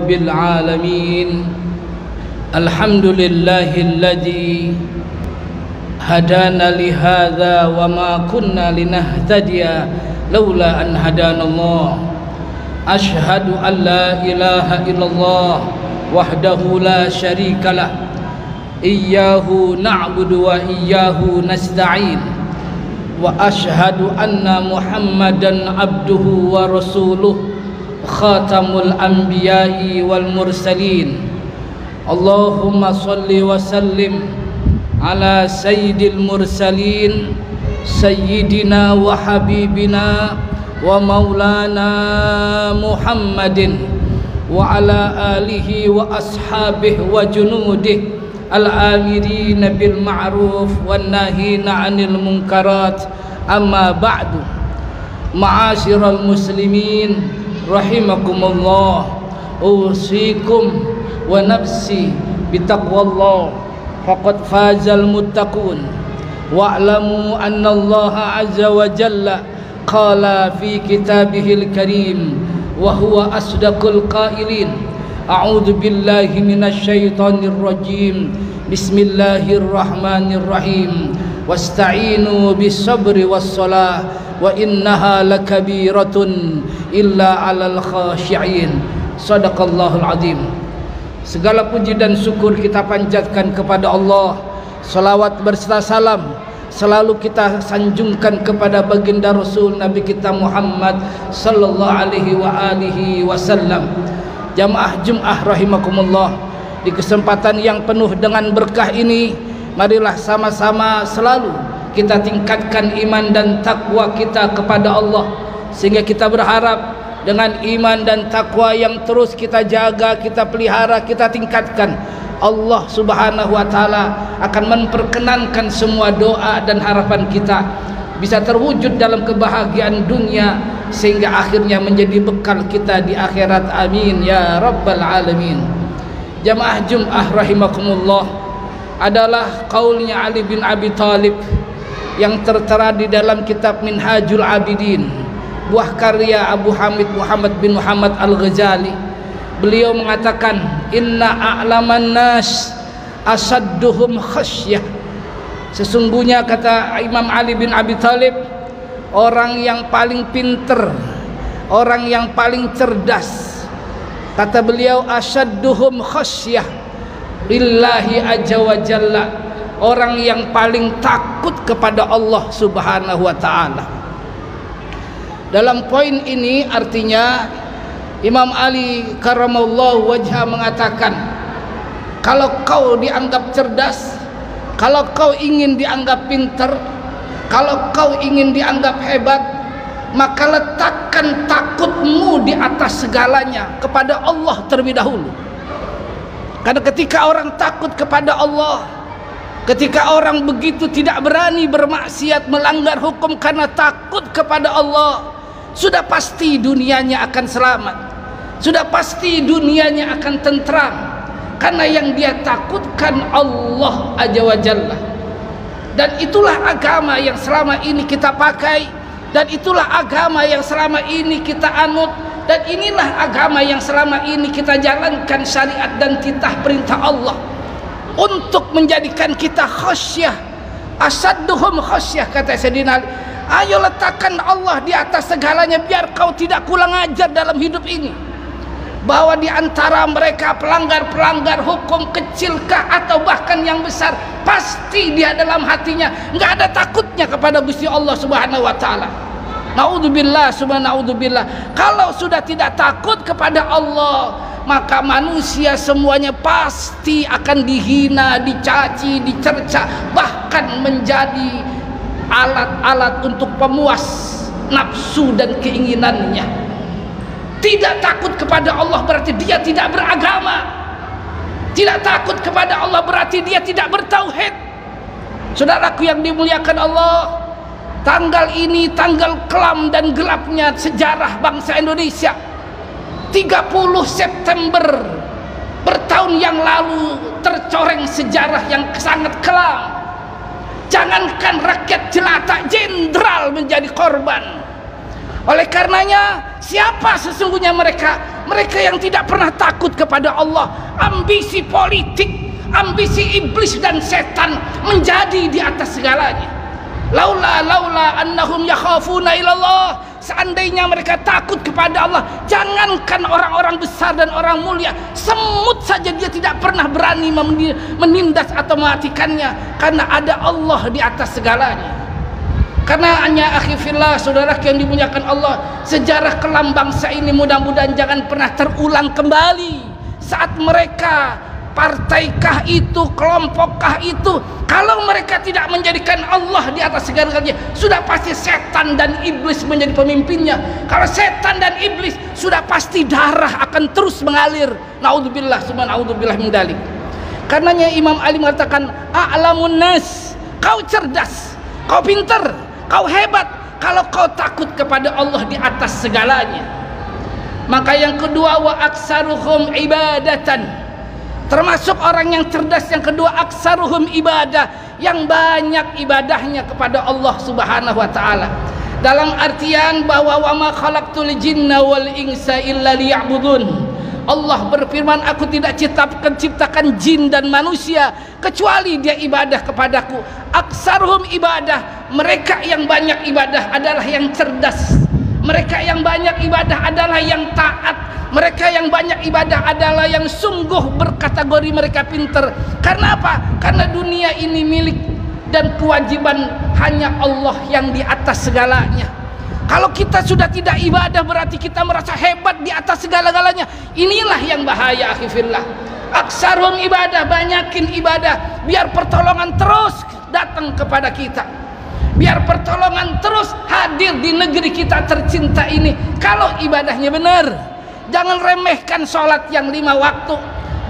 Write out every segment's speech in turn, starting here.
rabbil alamin. Alhamdulillahilladzi hadana li hadza wa ma kunna linahtadiya laula an hadanallah. Ashhadu an la ilaha illallah wahdahu la syarikalah. Iyyahu na'budu wa iyyahu nasta'in. Wa ashhadu anna Muhammadan abduhu wa rasuluh khatamul anbiya'i wal mursalin. Allahumma salli wa sallim ala sayyidil mursalin sayyidina wa habibina wa maulana Muhammadin wa ala alihi wa ashabihi wa junudih al-amirina bil ma'ruf wan nahina 'anil munkarat. Amma ba'du. Ma'asyiral muslimin rahimakumullah, usikum wa nafsi bitaqwallah faqad fazal muttaqun. Wa'lamu anna Allah azza wa jalla qala fi kitabihil karim wa huwa asdaqul qailin. A'udzu billahi minasy syaithanir rajim. Bismillahirrahmanirrahim. Wasta'inu bis sabri was shalah wa innaha lakabiratun illa 'alal khashi'in. Shadaqallahul azim. Segala puji dan syukur kita panjatkan kepada Allah. Salawat berserta salam selalu kita sanjungkan kepada baginda Rasul Nabi kita Muhammad sallallahu alaihi wasallam. Jamaah Jumat rahimakumullah, di kesempatan yang penuh dengan berkah ini, marilah sama-sama selalu kita tingkatkan iman dan takwa kita kepada Allah, sehingga kita berharap dengan iman dan takwa yang terus kita jaga, kita pelihara, kita tingkatkan, Allah subhanahu wa ta'ala akan memperkenankan semua doa dan harapan kita bisa terwujud dalam kebahagiaan dunia, sehingga akhirnya menjadi bekal kita di akhirat. Amin ya rabbal alamin. Jamaah Jum'ah rahimakumullah, adalah qaulnya Ali bin Abi Thalib yang tertera di dalam kitab Minhajul Abidin, buah karya Abu Hamid Muhammad bin Muhammad Al-Ghazali. Beliau mengatakan, inna a'laman nas asadduhum khasyah. Sesungguhnya, kata Imam Ali bin Abi Thalib, orang yang paling pinter, orang yang paling cerdas, kata beliau, asadduhum khasyah lillahi azza wa jalla, orang yang paling takut kepada Allah subhanahu wa ta'ala. Dalam poin ini artinya Imam Ali karamallahu wajha mengatakan, kalau kau dianggap cerdas, kalau kau ingin dianggap pinter, kalau kau ingin dianggap hebat, maka letakkan takutmu di atas segalanya kepada Allah terlebih dahulu. Karena ketika orang takut kepada Allah, ketika orang begitu tidak berani bermaksiat, melanggar hukum karena takut kepada Allah, sudah pasti dunianya akan selamat, sudah pasti dunianya akan tentram, karena yang dia takutkan Allah azza wa jalla. Dan itulah agama yang selama ini kita pakai, dan itulah agama yang selama ini kita anut, dan inilah agama yang selama ini kita jalankan syariat dan titah perintah Allah untuk menjadikan kita khasyah. Asadduhum khasyah, kata Sayyidina Ali. Ayo letakkan Allah di atas segalanya, biar kau tidak kurang ajar dalam hidup ini, bahwa di antara mereka pelanggar-pelanggar hukum kecilkah atau bahkan yang besar, pasti dia dalam hatinya nggak ada takutnya kepada Gusti Allah subhanahu wa ta'ala. Naudzubillah, subhanaudzubillah. Kalau sudah tidak takut kepada Allah, maka manusia semuanya pasti akan dihina, dicaci, dicerca, bahkan menjadi alat-alat untuk pemuas nafsu dan keinginannya. Tidak takut kepada Allah berarti dia tidak beragama. Tidak takut kepada Allah berarti dia tidak bertauhid. Saudaraku yang dimuliakan Allah, tanggal ini tanggal kelam dan gelapnya sejarah bangsa Indonesia. 30 September bertahun yang lalu tercoreng sejarah yang sangat kelam. Jangankan rakyat jelata, jenderal menjadi korban. Oleh karenanya, siapa sesungguhnya mereka? mereka yang tidak pernah takut kepada Allah. Ambisi politik, ambisi iblis dan setan menjadi di atas segalanya. Laula annahum yakhafuna ilallah, seandainya mereka takut kepada Allah, jangankan orang-orang besar dan orang mulia, semut saja dia tidak pernah berani menindas atau mematikannya, karena ada Allah di atas segalanya. Karena hanya akhi fillah, saudara yang dimuliakan Allah, sejarah kelam bangsa ini mudah-mudahan jangan pernah terulang kembali saat mereka, partaikah itu, kelompokkah itu, kalau mereka tidak menjadikan Allah di atas segalanya, sudah pasti setan dan iblis menjadi pemimpinnya. Kalau setan dan iblis, sudah pasti darah akan terus mengalir. Naudzubillah, summa naudzubillah min dzalik. Karenanya Imam Ali mengatakan, a'lamun nas, kau cerdas, kau pintar, kau hebat kalau kau takut kepada Allah di atas segalanya. Maka yang kedua, wa aksaruhum ibadatan, termasuk orang yang cerdas yang kedua, aksaruhum ibadah, yang banyak ibadahnya kepada Allah Subhanahu wa taala. Dalam artian bahwa wa ma khalaqtul jinna wal insa illa liya'budun. Allah berfirman, aku tidak ciptakan jin dan manusia kecuali dia ibadah kepadaku. Aksaruhum ibadah, mereka yang banyak ibadah adalah yang cerdas, mereka yang banyak ibadah adalah yang taat, mereka yang banyak ibadah adalah yang sungguh berkategori mereka pintar. Karena apa? Karena dunia ini milik dan kewajiban hanya Allah yang di atas segalanya. Kalau kita sudah tidak ibadah, berarti kita merasa hebat di atas segala-galanya. Inilah yang bahaya, akhi fillah. Aksarum ibadah, banyakin ibadah, biar pertolongan terus datang kepada kita, biar pertolongan terus hadir di negeri kita tercinta ini. Kalau ibadahnya benar, jangan remehkan sholat yang 5 waktu,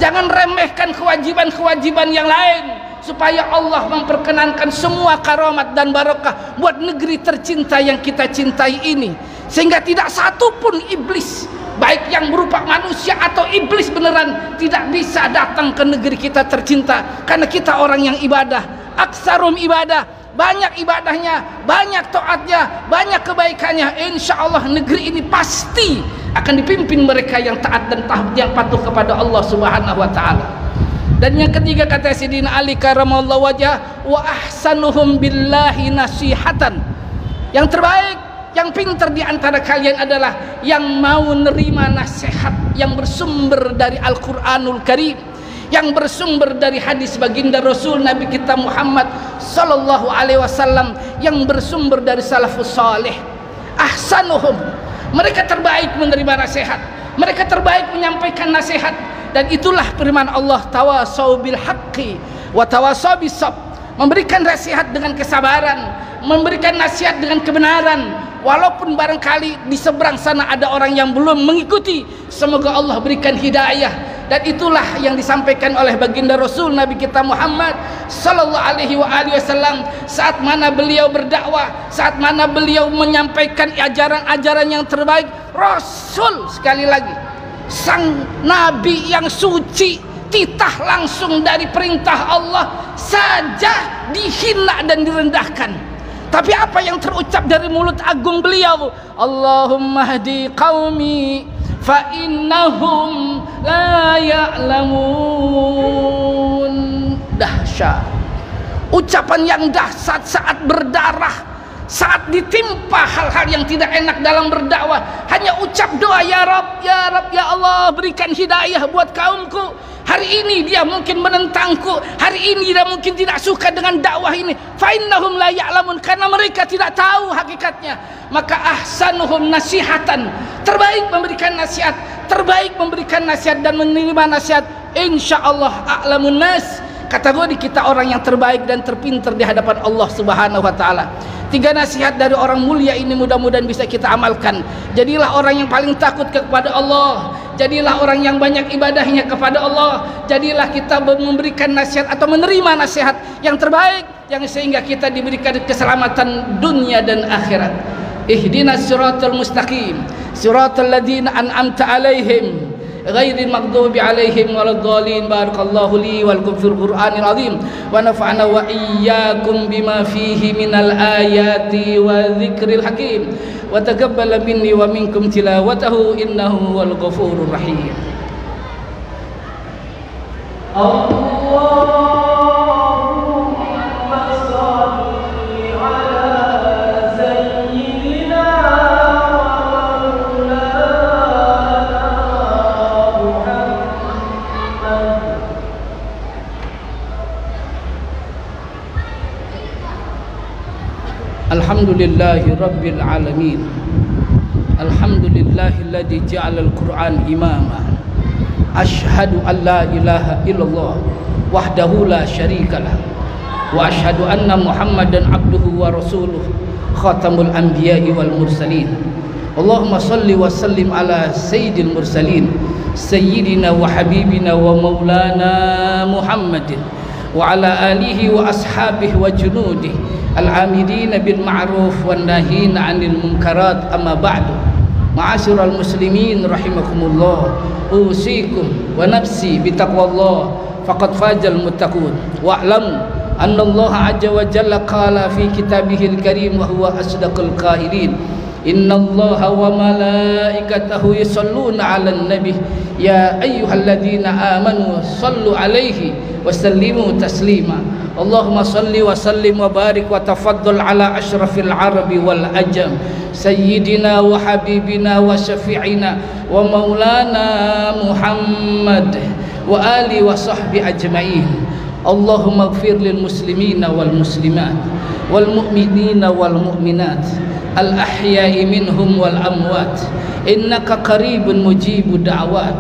jangan remehkan kewajiban-kewajiban yang lain, supaya Allah memperkenankan semua karamat dan barokah buat negeri tercinta yang kita cintai ini, sehingga tidak satu pun iblis, baik yang berupa manusia atau iblis beneran, tidak bisa datang ke negeri kita tercinta, karena kita orang yang ibadah. Aksarum ibadah, banyak ibadahnya, banyak taatnya, banyak kebaikannya. Insya Allah negeri ini pasti akan dipimpin mereka yang taat dan yang patuh kepada Allah Subhanahu wa taala. Dan yang ketiga, kata Sayyidina Ali karamallahu wajah, wa ahsanuhum billahi nasihatan, yang terbaik, yang pintar di antara kalian adalah yang mau nerima nasihat yang bersumber dari Al-Qur'anul Karim, yang bersumber dari hadis baginda Rasul Nabi kita Muhammad sallallahu alaihi wasallam, yang bersumber dari salafus saleh. Ahsanuhum, mereka terbaik menerima nasihat, mereka terbaik menyampaikan nasihat. Dan itulah firman Allah, tawasau bil haqqi wa tawasau bis sabr, memberikan nasihat dengan kesabaran, memberikan nasihat dengan kebenaran. Walaupun barangkali di seberang sana ada orang yang belum mengikuti, semoga Allah berikan hidayah. Dan itulah yang disampaikan oleh baginda Rasul Nabi kita Muhammad sallallahu alaihi wasallam saat mana beliau berdakwah, saat mana beliau menyampaikan ajaran-ajaran yang terbaik. Rasul, sekali lagi, sang nabi yang suci, titah langsung dari perintah Allah saja dihina dan direndahkan. Tapi apa yang terucap dari mulut agung beliau? Allahumma hdi qaumi fa innahum la ya'lamun. Dahsyat, ucapan yang dahsyat saat berdarah, saat ditimpa hal-hal yang tidak enak dalam berdakwah, hanya ucap doa, ya Rabb, ya Rabb, ya Allah, berikan hidayah buat kaumku. Hari ini dia mungkin menentangku, hari ini dia mungkin tidak suka dengan dakwah ini. Fa innahum la ya'lamun, karena mereka tidak tahu hakikatnya. Maka ahsanuhum nasihatan, terbaik memberikan nasihat, terbaik memberikan nasihat dan menerima nasihat. Insyaallah a'lamun nas, kategori kita orang yang terbaik dan terpintar di hadapan Allah Subhanahu wa taala. 3 nasihat dari orang mulia ini mudah-mudahan bisa kita amalkan. Jadilah orang yang paling takut kepada Allah, jadilah orang yang banyak ibadahnya kepada Allah, jadilah kita memberikan nasihat atau menerima nasihat yang terbaik, yang sehingga kita diberikan keselamatan dunia dan akhirat. Ihdinas siratal mustaqim, siratal ladzina an'amta alaihim ghairil maghdubi alaihim waladdallin. Barakallahu li wa lakum fil Qur'anil azim wa nafa'ana wa iyyakum bima fihi minal ayati wa dzikril hakim wa taqabbal minni wa minkum tilawatahu innahu huwal ghafurur rahim. Alhamdulillahi Rabbil Alamin. Alhamdulillahilladzi ja'ala al-Qur'an imama. Ashhadu an la ilaha illallah wahdahu la syarikalah wa ashhadu anna Muhammadan abduhu wa rasuluh khatamul anbiya'i wal mursalin. Allahumma salli wa sallim ala sayyidil mursalin sayyidina wa habibina wa maulana Muhammadin wa ala alihi wa ashabihi wa junudihi al-amidina bil ma'ruf wan nahina 'anil munkarat. Amma ba'du. Ma'asyiral muslimin rahimakumullah, usikum wa nafsi bitaqwallah faqad fazal muttaqun. Wa'lamu anna Allah 'azza wa jalla qala fi kitabihil karim wa huwa asdaqul qailin. Innallaha wa malaikatahu yusholluna 'alan nabi ya ayyuhalladzina amanu shallu 'alaihi wa sallimu taslima. Allahumma salli wa sallim wa barik wa tafaddal ala ashrafil arabi wal ajam sayyidina wa habibina wa syafi'ina wa maulana Muhammad wa ali wa sahbi ajma'in. Allahumma ighfir lil muslimina wal muslimat wal mu'minina wal mu'minat al ahya'i minhum wal amwat innaka qaribun mujibud da'wat.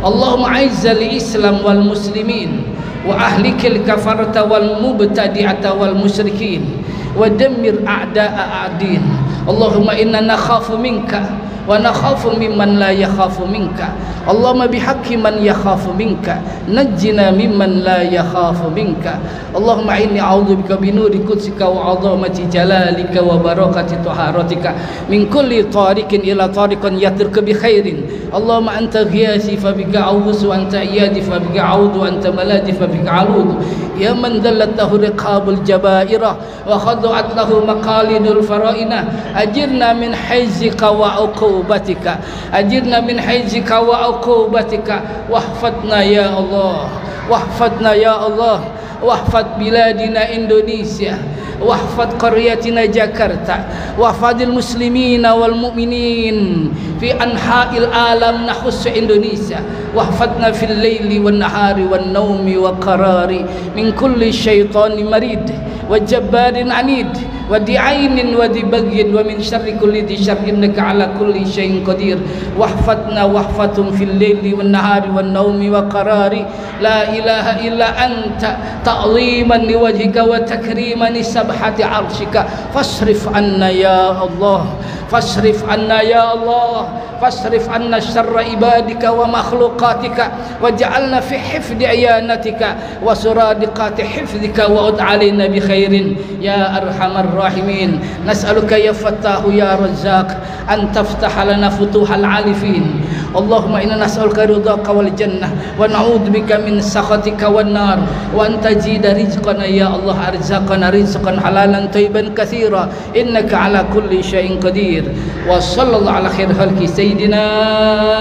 Allahumma aizzal islam wal muslimin wa ahlikil kafarata wal mubtadi'ata wal musyrikin wa dammir a'da'a a'din. Allahumma inna nakhafu minka wa nakhafu mimman la yakhafu minka. Allahumma bihaqqi man yakhafu minka najjina mimman la yakhafu minka. Allahumma inni a'udzubika binuri qudsika wa 'azamati jalalika wa barakati taharatika min kulli tariqin ila tariqin yatrika bi khairin. Allahumma anta ghiyasi fa bika a'udzu wa anta iyadi fa bika a'udzu wa anta maladi fa bika a'udzu ya man dallat lahu riqabul jabaira wa khada'at lahu maqalidul fara'ina. Ajirna min haizika wa uqubatika, ajirna min haizika wa uqubatika wahfadna ya Allah, wahfadna ya Allah, wahfad biladina Indonesia, wahfad qaryatina Jakarta, wahfadil muslimina wal mu'minin fi anha'il alam nahus Indonesia, wahfadna fil laili wan nahari wan naumi wa qarari min kulli syaitanin marid wa jabbarin anid wa di'ainin wa dibagyin wa min syarri kulli dhi syarrin innaka ala kulli syai'in qadir. Wahfadna wahfatum fil laili wan nahari wan naumi wa qarari la ilaha illa anta ta'ziman li wajhika wa takriman li sabhati arshika fasrif anna ya Allah, fasrif anna ya Allah, fasrif anna syarra ibadika wa makhluqatika waj'alna fi hifdi ayanatika wa suradiqati hifdika wa ud alaina bi khairin ya arhamar rahimin. Nas'aluka ya fattahu ya razzaq an taftaha lana futuhal alifin. Allahumma inna nas'aluka ridhaka wal jannah wa na'udzu bika min sakhatika wan nar wa anta tajida rizqana ya Allah, arzaqana rizqan halalan thayyiban katsira innaka ala kulli syai'in qadir. Wa sallallahu ala khair khalqi sayyidina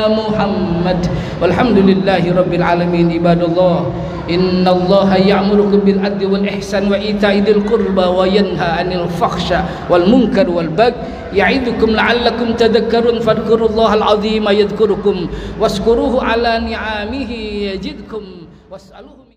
Muhammad walhamdulillahi rabbil alamin. Ibadallah, innallaha ya'murukum bil adli wal ihsan wa ita'i dzil qurba wa yanha 'anil fakhsha wal munkar wal baghi ya'idukum la'allakum tadhakkarun. Fadhkurullahal 'azima yadhkurukum washkuruhu 'ala ni'amihi yazidkum was'aluhu